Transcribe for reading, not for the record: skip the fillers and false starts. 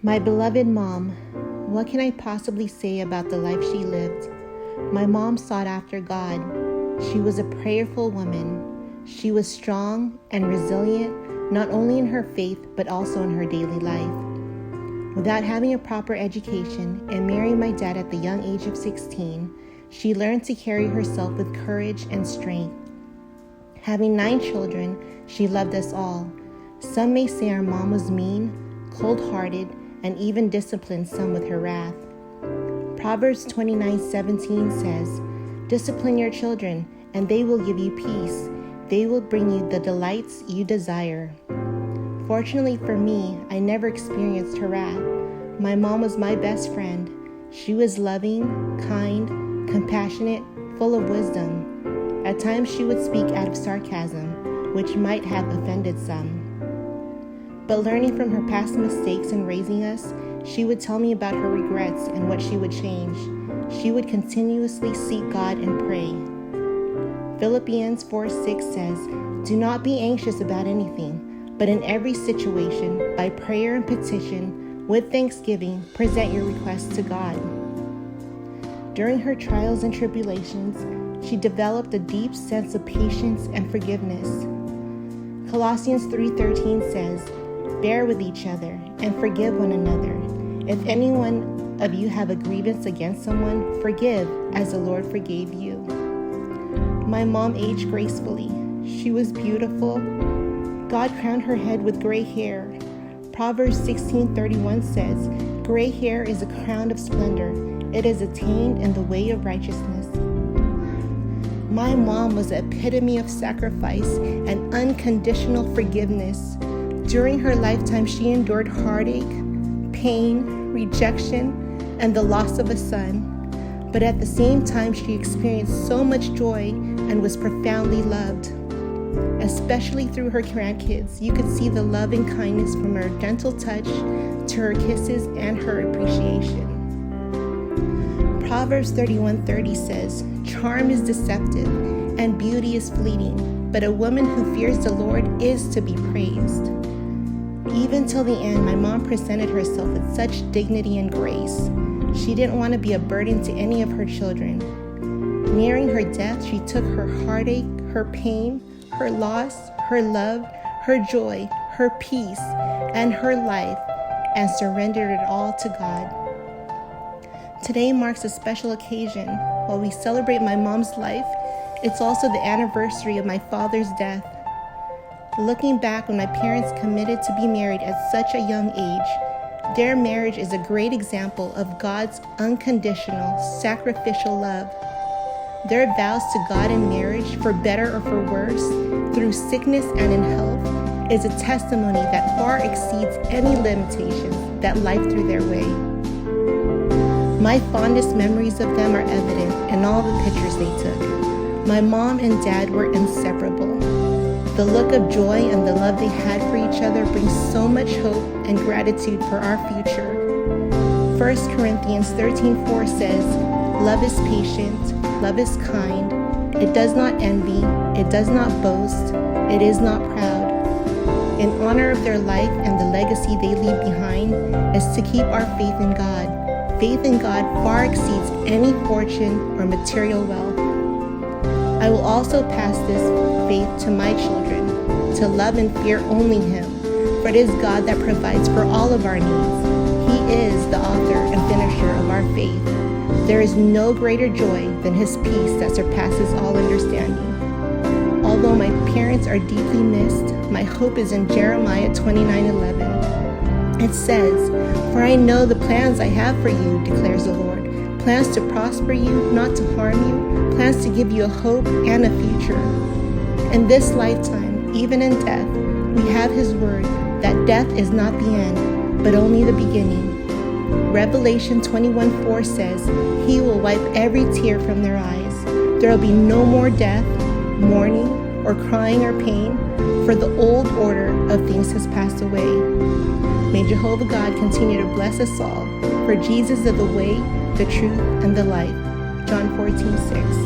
My beloved mom, what can I possibly say about the life she lived? My mom sought after God. She was a prayerful woman. She was strong and resilient, not only in her faith, but also in her daily life. Without having a proper education and marrying my dad at the young age of 16, she learned to carry herself with courage and strength. Having 9 children, she loved us all. Some may say our mom was mean, cold-hearted, and even disciplined some with her wrath. Proverbs 29:17 says, "Discipline your children, and they will give you peace. They will bring you the delights you desire." Fortunately for me, I never experienced her wrath. My mom was my best friend. She was loving, kind, compassionate, full of wisdom. At times she would speak out of sarcasm, which might have offended some. But learning from her past mistakes in raising us, she would tell me about her regrets and what she would change. She would continuously seek God and pray. Philippians 4:6 says, "Do not be anxious about anything, but in every situation, by prayer and petition, with thanksgiving, present your requests to God." During her trials and tribulations, she developed a deep sense of patience and forgiveness. Colossians 3:13 says, "Bear with each other and forgive one another. If any one of you have a grievance against someone, forgive as the Lord forgave you." My mom aged gracefully. She was beautiful. God crowned her head with gray hair. Proverbs 16:31 says, "Gray hair is a crown of splendor. It is attained in the way of righteousness." My mom was the epitome of sacrifice and unconditional forgiveness. During her lifetime, she endured heartache, pain, rejection, and the loss of a son. But at the same time, she experienced so much joy and was profoundly loved. Especially through her grandkids, you could see the love and kindness from her gentle touch to her kisses and her appreciation. Proverbs 31:30 says, "Charm is deceptive and beauty is fleeting, but a woman who fears the Lord is to be praised." Even till the end, my mom presented herself with such dignity and grace. She didn't want to be a burden to any of her children. Nearing her death, she took her heartache, her pain, her loss, her love, her joy, her peace, and her life, and surrendered it all to God. Today marks a special occasion. While we celebrate my mom's life, it's also the anniversary of my father's death. Looking back, when my parents committed to be married at such a young age, their marriage is a great example of God's unconditional, sacrificial love. Their vows to God in marriage, for better or for worse, through sickness and in health, is a testimony that far exceeds any limitations that life threw their way. My fondest memories of them are evident in all the pictures they took. My mom and dad were inseparable. The look of joy and the love they had for each other brings so much hope and gratitude for our future. 1 Corinthians 13:4 says, "Love is patient, love is kind, it does not envy, it does not boast, it is not proud." In honor of their life and the legacy they leave behind is to keep our faith in God. Faith in God far exceeds any fortune or material wealth. I will also pass this faith to my children, to love and fear only Him, for it is God that provides for all of our needs. He is the author and finisher of our faith. There is no greater joy than His peace that surpasses all understanding. Although my parents are deeply missed, my hope is in Jeremiah 29:11. It says, "For I know the plans I have for you, declares the Lord, plans to prosper you, not to harm you, plans to give you a hope and a future." In this lifetime, even in death, we have His word that death is not the end, but only the beginning. Revelation 21:4 says, "He will wipe every tear from their eyes. There will be no more death, mourning, or crying or pain, for the old order of things has passed away." May Jehovah God continue to bless us all, for Jesus is the way, the truth, and the life. John 14:6.